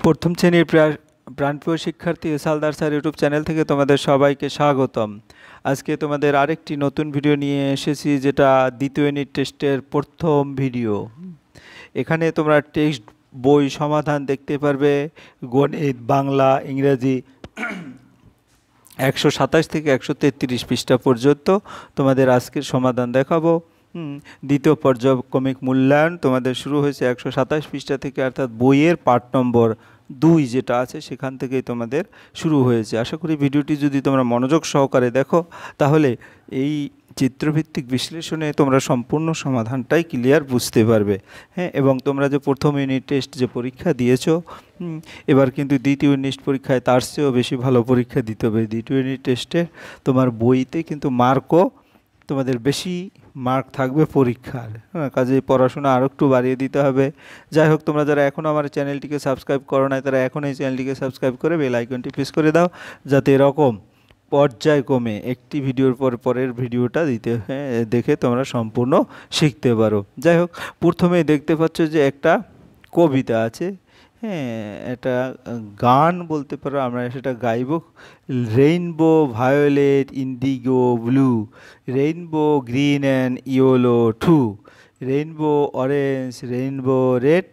প্রথম শ্রেণীর প্রাণপ্রিয় শিক্ষার্থী সালদার স্যার ইউটিউব চ্যানেল থেকে তোমাদের সবাইকে স্বাগতম। আজকে তোমাদের আরেকটি নতুন ভিডিও নিয়ে এসেছি, যেটা দ্বিতীয় ইউনিট টেস্টের প্রথম ভিডিও। এখানে তোমরা টেক্সট বই সমাধান দেখতে পারবে, গণিত, বাংলা, ইংরেজি 127 থেকে 133 পৃষ্ঠা পর্যন্ত তোমাদের আজকের সমাধান দেখাবো। দ্বিতীয় পর্যায়ক্রমিক মূল্যায়ন তোমাদের শুরু হয়েছে 127 পৃষ্ঠা থেকে, অর্থাৎ বইয়ের পার্ট নম্বর 2 যেটা আছে সেখান থেকেই তোমাদের শুরু হয়েছে। আশা করি ভিডিওটি যদি তোমরা মনোযোগ সহকারে দেখো তাহলে এই চিত্রভিত্তিক বিশ্লেষণে তোমরা সম্পূর্ণ সমাধানটাই ক্লিয়ার বুঝতে পারবে। হ্যাঁ, এবং তোমরা যে প্রথম ইউনিট টেস্ট যে পরীক্ষা দিয়েছো, এবার কিন্তু দ্বিতীয় ইউনিট পরীক্ষায় তার চেয়েও বেশি ভালো পরীক্ষা দিতে হবে। দ্বিতীয় ইউনিট টেস্টে তোমার বইতে কিন্তু মার্কও তোমাদের বেশি মার্ক থাকবে পরীক্ষার। কাজে পড়াশোনা আরও একটু বাড়িয়ে দিতে হবে। যাই হোক, তোমরা যারা এখনও আমার চ্যানেলটিকে সাবস্ক্রাইব করো না, তারা এখন এই চ্যানেলটিকে সাবস্ক্রাইব করে বেল আইকনটি প্রেস করে দাও, যাতে এরকম পর্যায়ক্রমে একটি ভিডিওর পর পরের ভিডিওটা দেখে তোমরা সম্পূর্ণ শিখতে পারো। যাই হোক, প্রথমেই দেখতে পাচ্ছ যে একটা কবিতা আছে। হ্যাঁ, এটা গান বলতে পারো, আমরা সেটা গাইব। Rainbow violet indigo blue, rainbow green and yellow too, rainbow orange, rainbow red,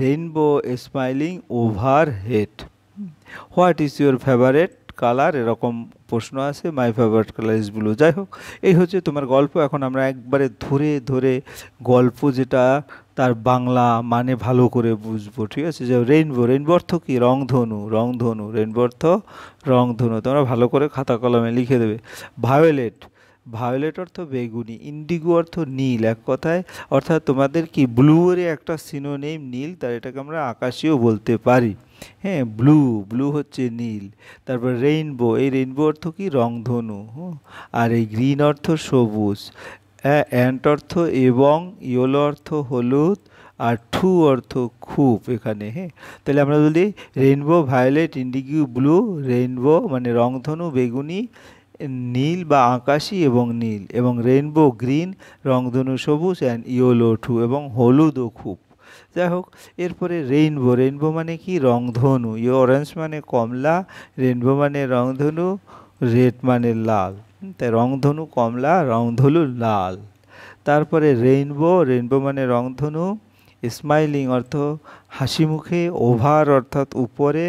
rainbow smiling overhead. What is your favourite colour, এরকম প্রশ্ন আছে। My favourite colour is blue. যাই হোক, এই হচ্ছে তোমার গল্প। এখন আমরা একবারে ধরে ধরে গল্প যেটা তার বাংলা মানে ভালো করে বুঝবো, ঠিক আছে? যে রেইনবো, রেইনবো অর্থ কি? রংধনু, রংধনু, রেইনবো অর্থ রংধনু। তোমরা ভালো করে খাতা কলমে লিখে দেবে। ভায়োলেট, ভায়োলেট অর্থ বেগুনি। ইন্ডিগো অর্থ নীল। এক কথায় অর্থাৎ তোমাদের কি ব্লু এর একটা সিনোনিম নীল, তার এটাকে আমরা আকাশীও বলতে পারি। হ্যাঁ, ব্লু, ব্লু হচ্ছে নীল। তারপর রেইনবো, এই রেইনবো অর্থ কি? রংধনু। আর এই গ্রিন অর্থ সবুজ, অ্যান্ট অর্থ এবং, ইয়েলো অর্থ হলুদ, আর টু অর্থ খুব এখানে। হ্যাঁ, তাহলে আমরা বলি rainbow violet indigo blue, rainbow মানে রংধনু বেগুনি, নীল বা আকাশি এবং নীল, এবং রেইনবো গ্রিন রংধনু সবুজ, অ্যান্ড ইয়েলো টু এবং হলুদ ও খুব। যাই হোক, এরপরে রেইনবো, রেইনবো মানে কি? রংধনু। অরেঞ্জ মানে কমলা, রেইনবো মানে রংধনু, রেড মানে লাল। তাই রংধনু কমলা, রংধনু লাল। তারপরে রেইনবো, রেইনবো মানে রংধনু, স্মাইলিং অর্থ হাসি মুখে, ওভার অর্থাৎ উপরে,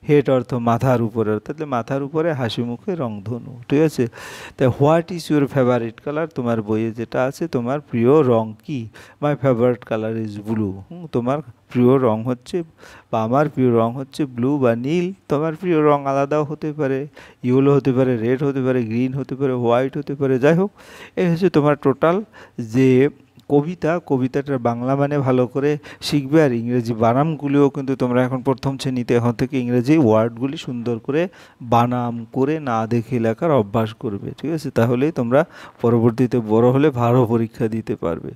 হেড অর্থ মাথার উপরে, অর্থাৎ মাথার উপরে হাসি মুখে রংধনু, ঠিক আছে? তাই what is your favourite colour, তোমার বইয়ে যেটা আছে তোমার প্রিয় রং কি? মাই ফেভারিট কালার ইজ ব্লু। তোমার প্রিয় রং হচ্ছে, বা আমার প্রিয় রং হচ্ছে ব্লু বা নীল। তোমার প্রিয় রং আলাদাও হতে পারে, ইয়েলো হতে পারে, রেড হতে পারে, গ্রিন হতে পারে, হোয়াইট হতে পারে। যাই হোক, এই হচ্ছে তোমার টোটাল যে কবিতা। কবিতাটার বাংলা মানে ভালো করে শিখবে, আর ইংরেজি বানামগুলিও কিন্তু তোমরা এখন প্রথম শ্রেণীতে এখন থেকে ইংরেজি ওয়ার্ডগুলি সুন্দর করে বানাম করে না দেখে লেখার অভ্যাস করবে, ঠিক আছে? তাহলেই তোমরা পরবর্তীতে বড় হলে ভালো পরীক্ষা দিতে পারবে।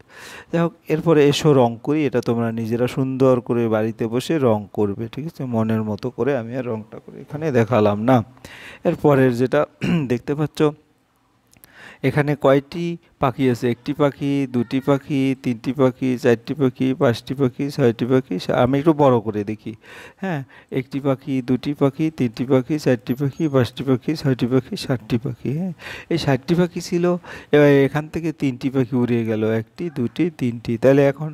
যাই হোক, এরপরে এসো রং করি। এটা তোমরা নিজেরা সুন্দর করে বাড়িতে বসে রং করবে, ঠিক আছে? মনের মতো করে। আমি আর রংটা করে এখানে দেখালাম না। এরপরের যেটা দেখতে পাচ্ছ, এখানে কয়টি পাখি আছে? একটি পাখি, দুটি পাখি, তিনটি পাখি, চারটি পাখি, পাঁচটি পাখি, ছয়টি পাখি। আমি একটু বড় করে দেখি। হ্যাঁ, একটি পাখি, দুটি পাখি, তিনটি পাখি, চারটি পাখি, পাঁচটি পাখি, ছয়টি পাখি, সাতটি পাখি। হ্যাঁ, এই 60টি পাখি ছিল। এবার এখান থেকে 3টি পাখি উড়ে গেল, একটি, দুটি, তিনটি। তাহলে এখন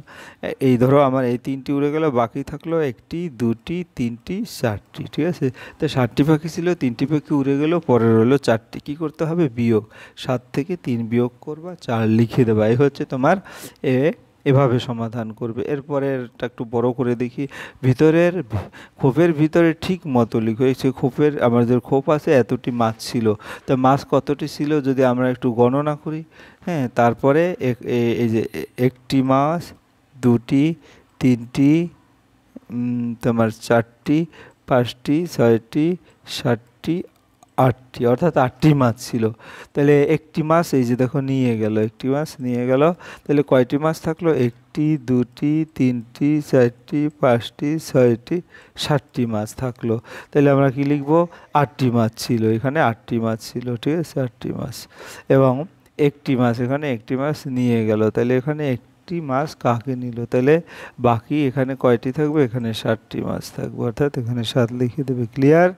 এই ধরো আমার এই 3টি উড়ে গেল, বাকি থাকলো একটি, দুটি, তিনটি, 4টি, ঠিক আছে? তো 60টি পাখি ছিল, 3টি পাখি উড়ে গেল, পরে রইলো 4টি। কী করতে হবে? বিয়োগ। 7 থেকে 3 বিয়োগ করবা, 4 লিখে দেবা। এই হচ্ছে তোমার এভাবে সমাধান করবে। এরপরেরটা একটু বড় করে দেখি। ভিতরের খোপের ভিতরে ঠিক মতো লিখো। এই যে খোপের, আমাদের খোপ আছে, এতটি মাছ ছিল। তো মাছ কতটি ছিল যদি আমরা একটু গণনা করি? হ্যাঁ, তারপরে এই যে একটি মাছ, দুটি, তিনটি, তোমার 4টি, 5টি, 6টি, 7টি, 8টি, অর্থাৎ 8টি মাছ ছিল। তাহলে একটি মাছ এই যে দেখো নিয়ে গেল, একটি মাছ নিয়ে গেল। তাহলে কয়টি মাছ থাকলো? একটি, দুটি, তিনটি, 4টি, 5টি, 6টি, 7টি মাছ থাকলো। তাহলে আমরা কি লিখবো? 8টি মাছ ছিল, এখানে 8টি মাছ ছিল, ঠিক আছে? 8টি মাছ। এবং একটি মাছ, এখানে একটি মাছ নিয়ে গেল, তাহলে এখানে 7টি মাছ কাকে নিল, তাহলে বাকি এখানে কয়টি থাকবে, এখানে 7টি মাছ থাকবে, অর্থাৎ এখানে 7 লিখে দেবে। ক্লিয়ার?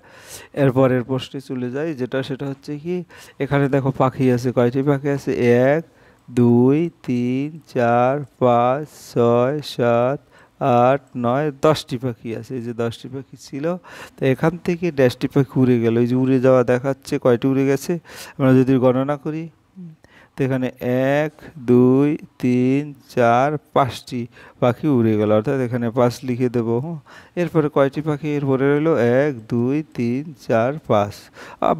এরপরের প্রশ্নে চলে যাই, সেটা হচ্ছে কি, এখানে দেখো পাখি আছে, কয়টি পাখি আছে, 1 2 3 4 5 6 7 8 9 10টি পাখি আছে। এই যে 10টি পাখি ছিল, তো এখান থেকে 10টি পাখি উড়ে গেল। এই যে উড়ে যাওয়া দেখাচ্ছে, কয়টি উড়ে গেছে আমরা যদি গণনা করি, তো এখানে 1 2 3 4 5টি পাখি উড়ে গেল, অর্থাৎ এখানে 5 লিখে দেবো। এরপরে কয়টি পাখি এরপরে রইলো, 1 2 3 4 5,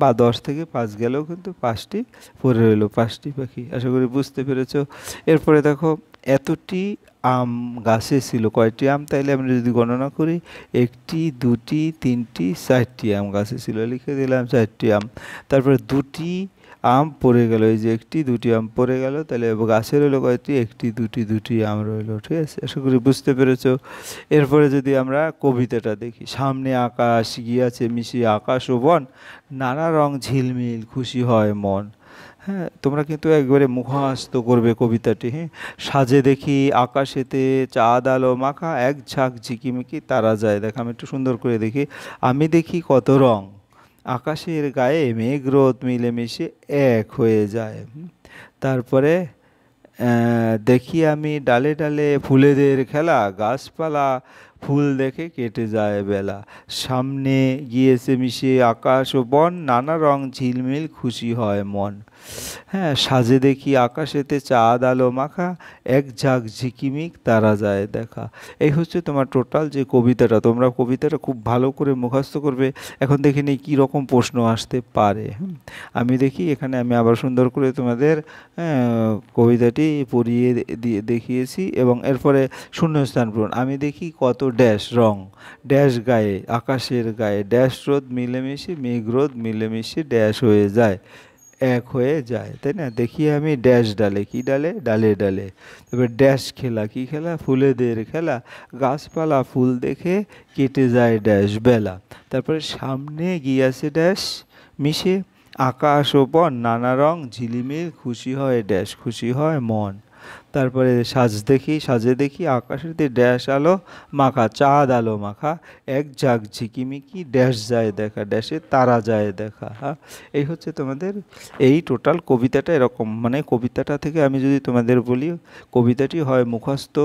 বা 10 থেকে 5 গেলেও কিন্তু 5টি পরে রইলো, 5টি পাখি। আশা করি বুঝতে পেরেছো। এরপরে দেখো এতটি আম গাছে ছিল, কয়টি আম, তাইলে আমরা যদি গণনা করি, 1টি 2টি 3টি 4টি আম গাছে ছিল, লিখে দিলাম 4টি আম। তারপরে 2টি আম পড়ে গেল, এই যে 1টি 2টি আম পড়ে গেল, তাহলে গাছে রইলো কয়টি, 1টি 2টি 2টি আম রইলো। ঠিক আছে, আশা করি বুঝতে পেরেছো। এরপরে যদি আমরা কবিতাটা দেখি, সামনে আকাশ গিয়াছে মিশিয়ে আকাশ ও বন, নানা রং ঝিলমিল খুশি হয় মন। হ্যাঁ, তোমরা কিন্তু একবারে মুখস্থ করবে কবিতাটি। হ্যাঁ, সাজে দেখি আকাশেতে চাঁদ আলো মাখা, এক ঝাঁক ঝিকিমিকি তারা যায় দেখা। আমি একটু সুন্দর করে দেখি, আমি দেখি কত রং, আকাশের গায়ে মেঘ রোদ মিলেমিশে এক হয়ে যায়। তারপরে দেখি আমি ডালে ডালে ফুলেদের খেলা, গাছপালা ফুল দেখে কেটে যায় বেলা, সামনে গিয়েছে মিশে আকাশ ও বন, নানা রং ঝিলমিল খুশি হয় মন। হ্যাঁ, সাজে দেখি আকাশেতে চাঁদ আলো মাখা, এক ঝাঁক ঝিকিমিক তারা যায় দেখা। এই হচ্ছে তোমার টোটাল যে কবিতাটা, তোমরা কবিতাটা খুব ভালো করে মুখস্থ করবে। এখন দেখে নিই কী রকম প্রশ্ন আসতে পারে। আমি দেখি, এখানে আমি আবার সুন্দর করে তোমাদের কবিতাটি পড়িয়ে দিয়ে দেখিয়েছি, এবং এরপরে শূন্যস্থান পূরণ। আমি দেখি কত ড্যাশ রং, ড্যাশ গায়ে, আকাশের গায়ে, ড্যাশ রোদ মিলেমিশে, মেঘ রোদ মিলেমিশে ড্যাশ হয়ে যায়, এক হয়ে যায়, তাই না? দেখি আমি ড্যাশ ডালে, কি ডালে, ডালে ডালে। তবে ড্যাশ খেলা, কি খেলা, ফুলেদের খেলা, গাছপালা ফুল দেখে কেটে যায় ড্যাশ বেলা। তারপরে সামনে গিয়াছে ড্যাশ মিশে আকাশ ও বন, নানা রং ঝিলিমিল খুশি হয় ড্যাশ, খুশি হয় মন। তারপরে সাজে দেখি আকাশেতে ড্যাশ আলো মাখা, চাঁদ আলো মাখা, এক ঝাঁক ঝিকিমিকি ড্যাশ যায় দেখা, ড্যাশে তারা যায় দেখা। হ্যাঁ, এই হচ্ছে তোমাদের এই টোটাল কবিতাটা। এরকম মানে কবিতাটা থেকে আমি যদি তোমাদের বলি, কবিতাটি হয় মুখস্থ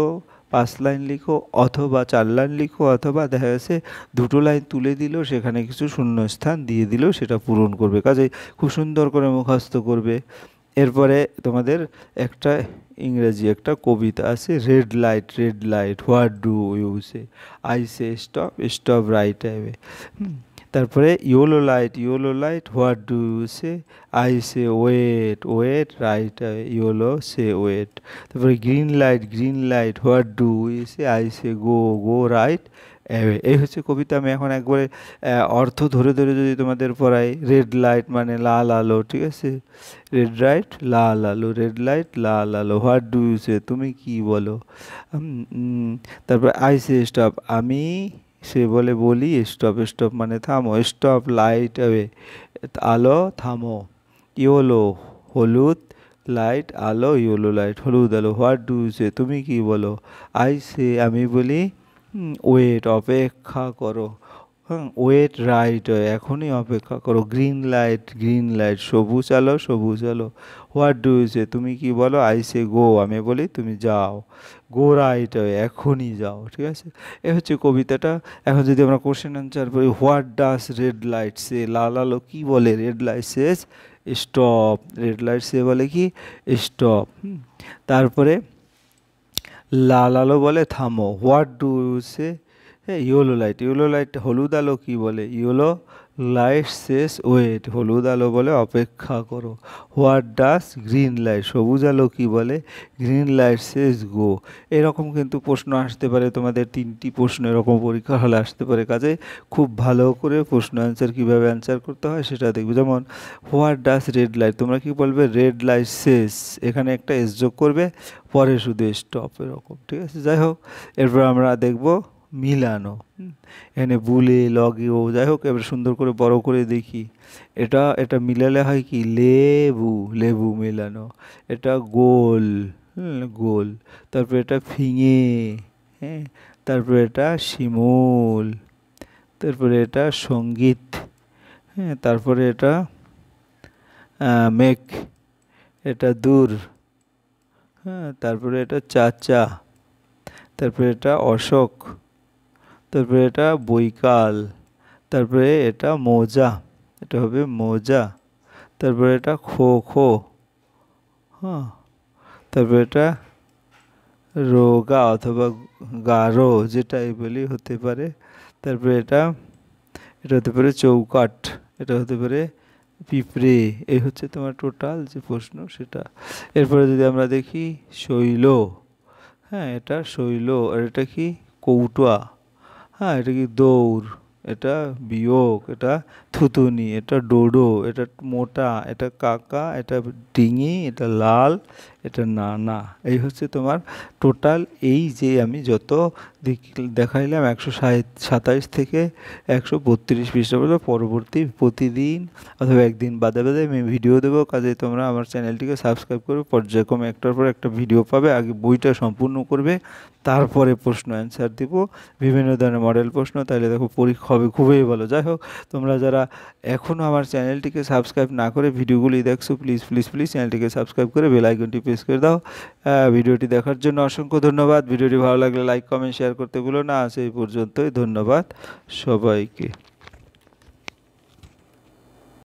5 লাইন লিখো, অথবা 4 লাইন লিখো, অথবা দেখা গেছে 2টো লাইন তুলে দিল, সেখানে কিছু শূন্যস্থান দিয়ে দিল, সেটা পূরণ করবে। কাজেই খুব সুন্দর করে মুখস্থ করবে। এরপরে তোমাদের একটা ইংরেজি একটা কবিতা আছে, red light what do you say, I say stop, stop right away. তারপরে yellow light what do you say, I say wait right away, yellow say wait. তারপরে green light what do you say, I say go right away. এই হচ্ছে কবিতা। আমি এখন একবারে অর্থ ধরে ধরে যদি তোমাদের পড়াই, রেড লাইট মানে লাল আলো, ঠিক আছে, রেড লাইট লাল আলো, রেড লাইট লাল আলো, হোয়াট ডু ইউ সে, তুমি কি বলো। তারপর আই সে স্টপ, আমি সে বলি, স্টপ মানে থামো, স্টপ লাইট অ্যাওয়ে, আলো থামো। ইয়েলো হলুদ, লাইট আলো, ইয়েলো লাইট হলুদ আলো, হোয়াট ডু ইউ সে, তুমি কি বলো। আই সে আমি বলি, ওয়েট অপেক্ষা করো। ওয়েট রাইট এখনই অপেক্ষা করো। গ্রিন লাইট সবুজ আলো, হোয়াট ডু ইউ সে, তুমি কি বলো। আই সে গো আমি বলি, তুমি যাও। গো রাইট এখনই যাও। ঠিক আছে, এ হচ্ছে কবিতাটা। এখন যদি আমরা কোশ্চেন অ্যান্সার করি, what does red light say, লাল আলো কি বলে, red light says stop, red light say বলে কি স্টপ। তারপরে লাল আলো বলে থামো, what do you say, yellow light হলুদ আলো কি বলে, ইয়েলো লাইট সেস ওয়েট, হলুদ আলো বলে অপেক্ষা করো। হোয়াট ডাস গ্রিন লাইট, সবুজ আলো কি বলে, গ্রিন লাইট সেস গো। এরকম কিন্তু প্রশ্ন আসতে পারে তোমাদের, 3টি প্রশ্ন এরকম পরীক্ষা হলে আসতে পারে। কাজে খুব ভালো করে প্রশ্ন অ্যান্সার কীভাবে অ্যান্সার করতে হয় সেটা দেখবে। যেমন হোয়াট ডাস রেড লাইট, তোমরা কি বলবে, রেড লাইট সেস, এখানে একটা এস যোগ করবে, পরে শুধু স্টপ, এরকম। ঠিক আছে, যাই হোক, এরপর আমরা দেখব মিলানো। এখানে বুলে লগে ও, যাই হোক, এবার সুন্দর করে বড় করে দেখি। এটা মিলালে হয় কি, লেবু মেলানো। এটা গোল, গোল। তারপরে এটা ফিঙে, হ্যাঁ। তারপরে এটা শিমুল। তারপরে এটা সঙ্গীত, হ্যাঁ। তারপরে এটা মেঘ, এটা দূর, হ্যাঁ। তারপরে এটা চাচা। তারপরে এটা অশোক। তারপরে এটা বৈকাল। তারপরে এটা মোজা, এটা হবে মোজা। তারপরে এটা খো খো, হ্যাঁ। তারপরে এটা রোগা অথবা গারো, যেটাই বলি হতে পারে। তারপরে এটা এটা হতে পারে চৌকাঠ, এটা হতে পারে পিঁপড়ে। এই হচ্ছে তোমার টোটাল যে প্রশ্ন সেটা। এরপরে যদি আমরা দেখি শৈল, হ্যাঁ, এটা শৈল। আর এটা কি কৌটোয়া, হ্যাঁ। এটা কি দৌড়, এটা বিয়োগ, এটা থুতুনি, এটা ডোডো, এটা মোটা, এটা কাকা, এটা ডিঙি, এটা লাল, এটা নানা। এই হচ্ছে তোমার টোটাল। এই যে আমি যত দেখাইলাম 127 থেকে 132 পৃষ্ঠা পর্যন্ত, পরবর্তী প্রতিদিন অথবা একদিন বাদে বাদে আমি ভিডিও দেবো। কাজে তোমরা আমার চ্যানেলটিকে সাবস্ক্রাইব করে পর্যায়ক্রমে একটার পর একটা ভিডিও পাবে। আগে বইটা সম্পূর্ণ করবে, তারপরে প্রশ্ন অ্যান্সার দিব, বিভিন্ন ধরনের মডেল প্রশ্ন। তাহলে দেখো পরীক্ষা হবে খুবই ভালো। যাই হোক, তোমরা যারা এখনও আমার চ্যানেলটিকে সাবস্ক্রাইব না করে ভিডিওগুলি দেখছো, প্লিজ প্লিজ প্লিজ চ্যানেলটিকে সাবস্ক্রাইব করে বেল আইকনটি প্রেস করে দাও। ভিডিওটি দেখার জন্য অসংখ্য ধন্যবাদ। ভিডিওটি ভালো লাগলে লাইক কমেন্ট শেয়ার করতে ভুলো না। সেই পর্যন্তই, ধন্যবাদ সবাইকে।